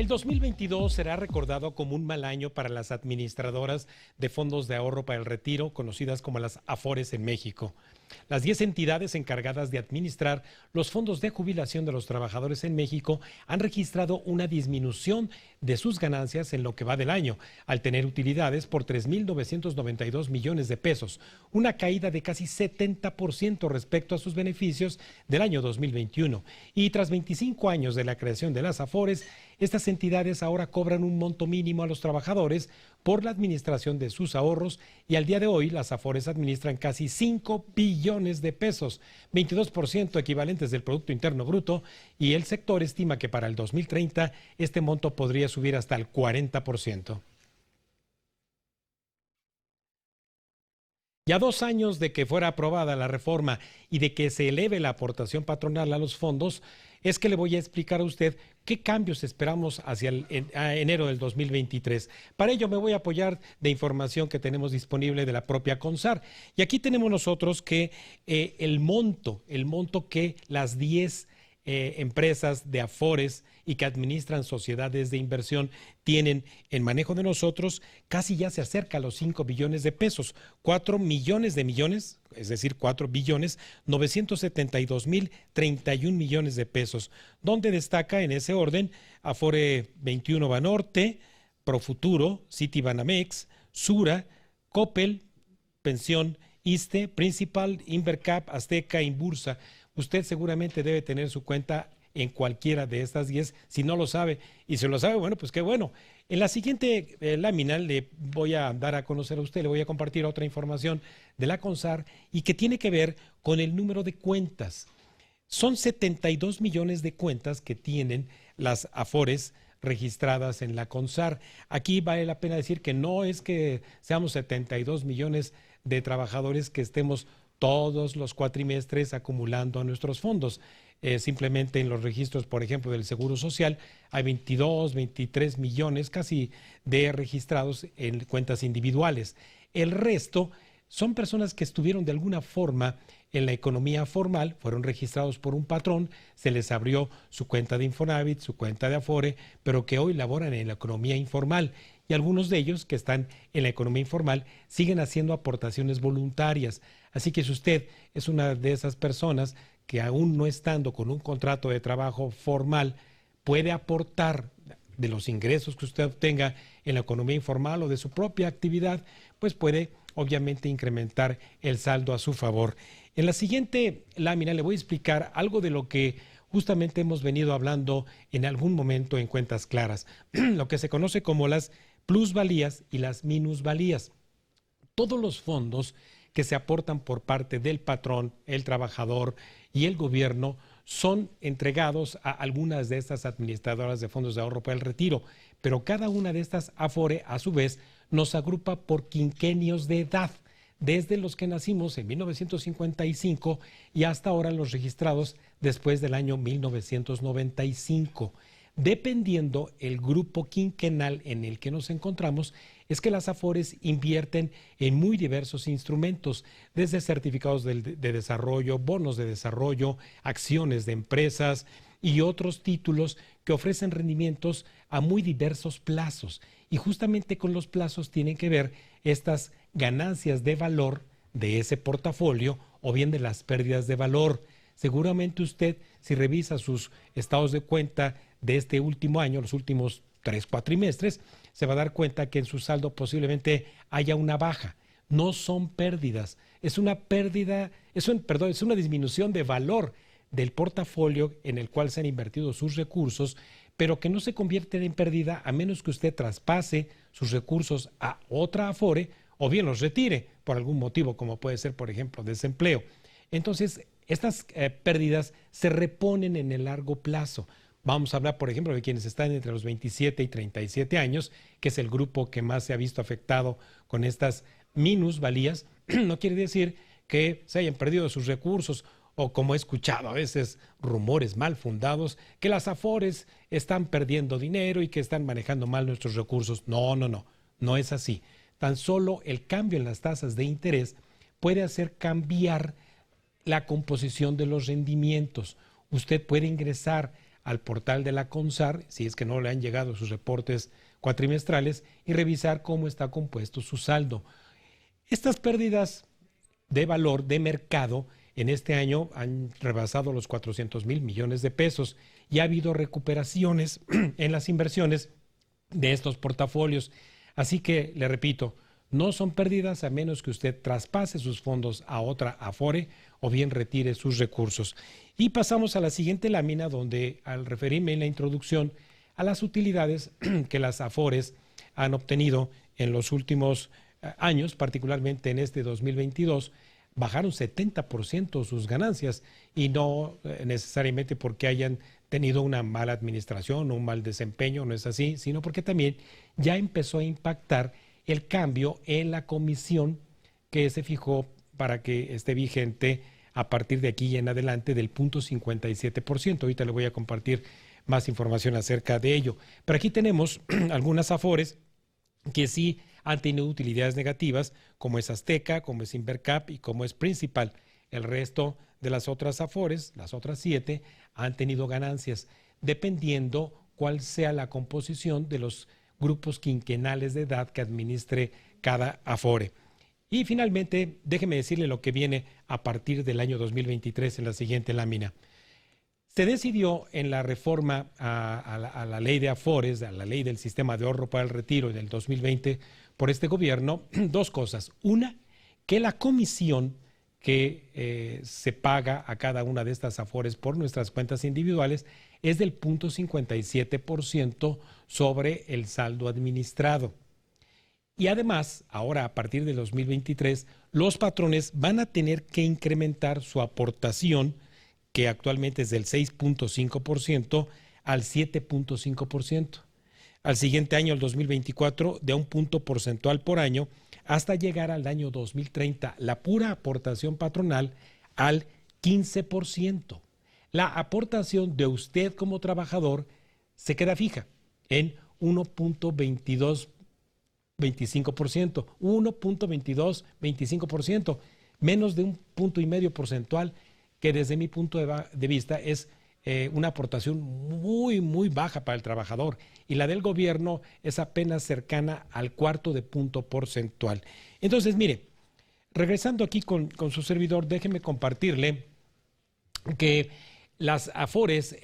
El 2022 será recordado como un mal año para las administradoras de fondos de ahorro para el retiro, conocidas como las AFORES en México. Las 10 entidades encargadas de administrar los fondos de jubilación de los trabajadores en México han registrado una disminución de sus ganancias en lo que va del año, al tener utilidades por 3.992 millones de pesos, una caída de casi 70% respecto a sus beneficios del año 2021. Y tras 25 años de la creación de las AFORES, estas entidades ahora cobran un monto mínimo a los trabajadores por la administración de sus ahorros y al día de hoy las AFORES administran casi 5 billones de pesos, 22% equivalentes del Producto Interno Bruto, y el sector estima que para el 2030 este monto podría subir hasta el 40%. Ya 2 años de que fuera aprobada la reforma y de que se eleve la aportación patronal a los fondos, es que le voy a explicar a usted qué cambios esperamos hacia enero del 2023. Para ello me voy a apoyar de información que tenemos disponible de la propia CONSAR. Y aquí tenemos nosotros que el monto que las 10 empresas de AFORES y que administran sociedades de inversión tienen en manejo de nosotros, casi ya se acerca a los 5 billones de pesos, 4 millones de millones, es decir, 4 billones 972 mil 31 millones de pesos, donde destaca en ese orden Afore 21 Banorte, Profuturo, Citibanamex, Sura, Coppel, Pensión, ISSSTE, Principal, Invercap, Azteca, Inbursa. Usted seguramente debe tener su cuenta en cualquiera de estas 10, si no lo sabe. Y si lo sabe, bueno, pues qué bueno. En la siguiente lámina le voy a dar a conocer a usted, le voy a compartir otra información de la CONSAR y que tiene que ver con el número de cuentas. Son 72 millones de cuentas que tienen las AFORES registradas en la CONSAR. Aquí vale la pena decir que no es que seamos 72 millones de trabajadores que estemos todos los cuatrimestres acumulando a nuestros fondos. Simplemente en los registros, por ejemplo, del Seguro Social, hay 22, 23 millones casi de registrados en cuentas individuales. El resto son personas que estuvieron de alguna forma en la economía formal, fueron registrados por un patrón, se les abrió su cuenta de Infonavit, su cuenta de Afore, pero que hoy laboran en la economía informal. Y algunos de ellos que están en la economía informal siguen haciendo aportaciones voluntarias. Así que si usted es una de esas personas que aún no estando con un contrato de trabajo formal, puede aportar de los ingresos que usted obtenga en la economía informal o de su propia actividad, pues puede obviamente incrementar el saldo a su favor. En la siguiente lámina le voy a explicar algo de lo que justamente hemos venido hablando en algún momento en Cuentas Claras, lo que se conoce como las plusvalías y las minusvalías. Todos los fondos que se aportan por parte del patrón, el trabajador y el gobierno son entregados a algunas de estas administradoras de fondos de ahorro para el retiro, pero cada una de estas AFORE a su vez nos agrupa por quinquenios de edad, desde los que nacimos en 1955 y hasta ahora los registrados después del año 1995. Dependiendo el grupo quinquenal en el que nos encontramos, es que las AFORES invierten en muy diversos instrumentos, desde certificados de desarrollo, bonos de desarrollo, acciones de empresas y otros títulos que ofrecen rendimientos a muy diversos plazos. Y justamente con los plazos tienen que ver estas ganancias de valor de ese portafolio o bien de las pérdidas de valor. Seguramente usted, si revisa sus estados de cuenta de este último año, los últimos 3 cuatrimestres, se va a dar cuenta que en su saldo posiblemente haya una baja. No son pérdidas, es una pérdida, es una disminución de valor del portafolio en el cual se han invertido sus recursos, pero que no se convierte en pérdida a menos que usted traspase sus recursos a otra AFORE o bien los retire por algún motivo, como puede ser, por ejemplo, desempleo. Entonces, estas pérdidas se reponen en el largo plazo. Vamos a hablar, por ejemplo, de quienes están entre los 27 y 37 años, que es el grupo que más se ha visto afectado con estas minusvalías. No quiere decir que se hayan perdido sus recursos o, como he escuchado a veces, rumores mal fundados, que las AFORES están perdiendo dinero y que están manejando mal nuestros recursos. No es así. Tan solo el cambio en las tasas de interés puede hacer cambiar la composición de los rendimientos. Usted puede ingresar al portal de la CONSAR, si es que no le han llegado sus reportes cuatrimestrales, y revisar cómo está compuesto su saldo. Estas pérdidas de valor de mercado en este año han rebasado los 400,000 millones de pesos y ha habido recuperaciones en las inversiones de estos portafolios. Así que, le repito, no son pérdidas a menos que usted traspase sus fondos a otra Afore o bien retire sus recursos. Y pasamos a la siguiente lámina, donde al referirme en la introducción a las utilidades que las Afores han obtenido en los últimos años, particularmente en este 2022, bajaron 70% sus ganancias, y no necesariamente porque hayan tenido una mala administración o un mal desempeño, no es así, sino porque también ya empezó a impactar el cambio en la comisión que se fijó para que esté vigente a partir de aquí y en adelante del 0.57%. Ahorita le voy a compartir más información acerca de ello. Pero aquí tenemos algunas Afores que sí han tenido utilidades negativas, como es Azteca, como es Invercap y como es Principal. El resto de las otras Afores, las otras 7, han tenido ganancias, dependiendo cuál sea la composición de los grupos quinquenales de edad que administre cada Afore. Y finalmente, déjeme decirle lo que viene a partir del año 2023 en la siguiente lámina. Se decidió en la reforma a la ley de Afores, a la ley del sistema de ahorro para el retiro del 2020 por este gobierno, dos cosas. Una, que la comisión que se paga a cada una de estas Afores por nuestras cuentas individuales es del 0.57% sobre el saldo administrado. Y además, ahora a partir de 2023, los patrones van a tener que incrementar su aportación, que actualmente es del 6.5% al 7.5%. Al siguiente año, el 2024, de un punto porcentual por año, hasta llegar al año 2030, la pura aportación patronal al 15%. La aportación de usted como trabajador se queda fija en 1.2225%, menos de 1,5 puntos porcentual, que desde mi punto de vista es una aportación muy, muy baja para el trabajador, y la del gobierno es apenas cercana al 1/4 punto porcentual. Entonces, mire, regresando aquí con su servidor, déjeme compartirle que las Afores,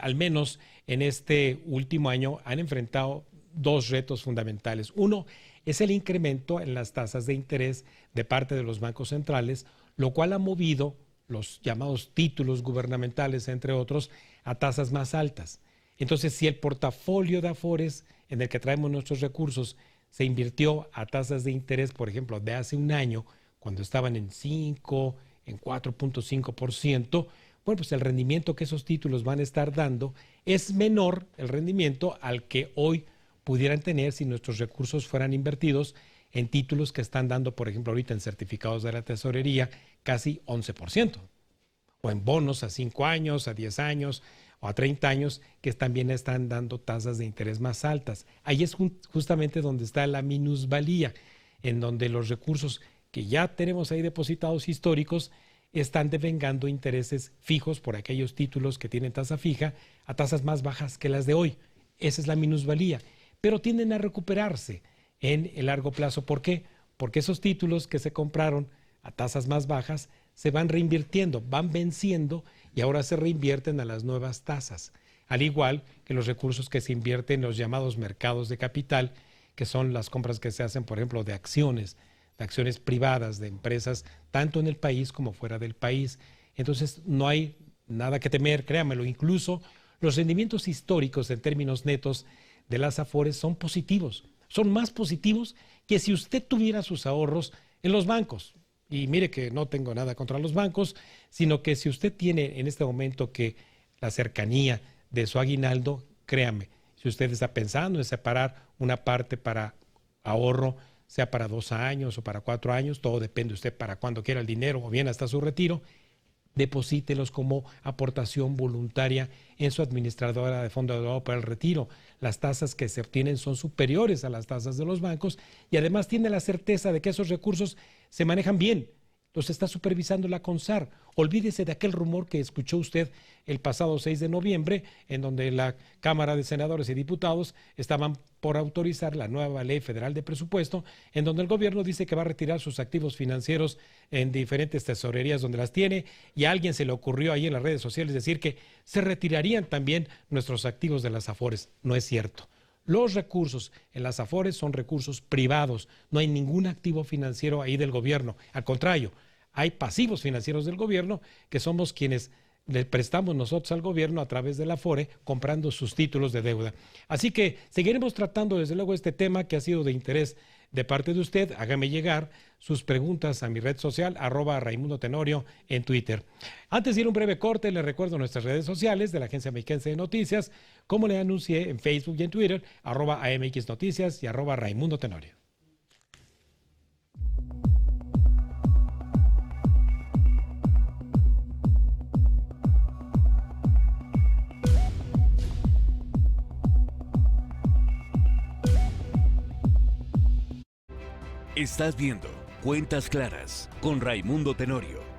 al menos en este último año, han enfrentado dos retos fundamentales. Uno es el incremento en las tasas de interés de parte de los bancos centrales, lo cual ha movido los llamados títulos gubernamentales, entre otros, a tasas más altas. Entonces, si el portafolio de Afores en el que traemos nuestros recursos se invirtió a tasas de interés, por ejemplo, de hace un año, cuando estaban en 5, en 4.5%, bueno, pues el rendimiento que esos títulos van a estar dando es menor el rendimiento al que hoy pudieran tener si nuestros recursos fueran invertidos en títulos que están dando, por ejemplo, ahorita en certificados de la tesorería, casi 11%, o en bonos a 5 años, a 10 años o a 30 años, que también están dando tasas de interés más altas. Ahí es justamente donde está la minusvalía, en donde los recursos que ya tenemos ahí depositados históricos están devengando intereses fijos por aquellos títulos que tienen tasa fija a tasas más bajas que las de hoy. Esa es la minusvalía, pero tienden a recuperarse en el largo plazo. ¿Por qué? Porque esos títulos que se compraron a tasas más bajas se van reinvirtiendo, van venciendo y ahora se reinvierten a las nuevas tasas. Al igual que los recursos que se invierten en los llamados mercados de capital, que son las compras que se hacen, por ejemplo, de acciones privadas de empresas, tanto en el país como fuera del país. Entonces, no hay nada que temer, créamelo. Incluso los rendimientos históricos en términos netos de las Afores son positivos. Son más positivos que si usted tuviera sus ahorros en los bancos. Y mire que no tengo nada contra los bancos, sino que si usted tiene en este momento que la cercanía de su aguinaldo, créame, si usted está pensando en separar una parte para ahorro, sea para 2 años o para 4 años, todo depende de usted para cuándo quiera el dinero o bien hasta su retiro, deposítelos como aportación voluntaria en su administradora de fondo de ahorro para el retiro. Las tasas que se obtienen son superiores a las tasas de los bancos y además tiene la certeza de que esos recursos se manejan bien, los está supervisando la CONSAR. Olvídese de aquel rumor que escuchó usted el pasado 6 de noviembre, en donde la Cámara de Senadores y Diputados estaban por autorizar la nueva Ley Federal de Presupuesto, en donde el gobierno dice que va a retirar sus activos financieros en diferentes tesorerías donde las tiene, y a alguien se le ocurrió ahí en las redes sociales decir que se retirarían también nuestros activos de las Afores. No es cierto. Los recursos en las Afores son recursos privados, no hay ningún activo financiero ahí del gobierno. Al contrario, hay pasivos financieros del gobierno que somos quienes le prestamos nosotros al gobierno a través de la Afore comprando sus títulos de deuda. Así que seguiremos tratando desde luego este tema que ha sido de interés de parte de usted. Hágame llegar sus preguntas a mi red social, @RaimundoTenorio en Twitter. Antes de ir a un breve corte, les recuerdo nuestras redes sociales de la Agencia Mexiquense de Noticias, como le anuncié en Facebook y en Twitter, @AMX Noticias y @RaimundoTenorio. Estás viendo Cuentas Claras con Raimundo Tenorio.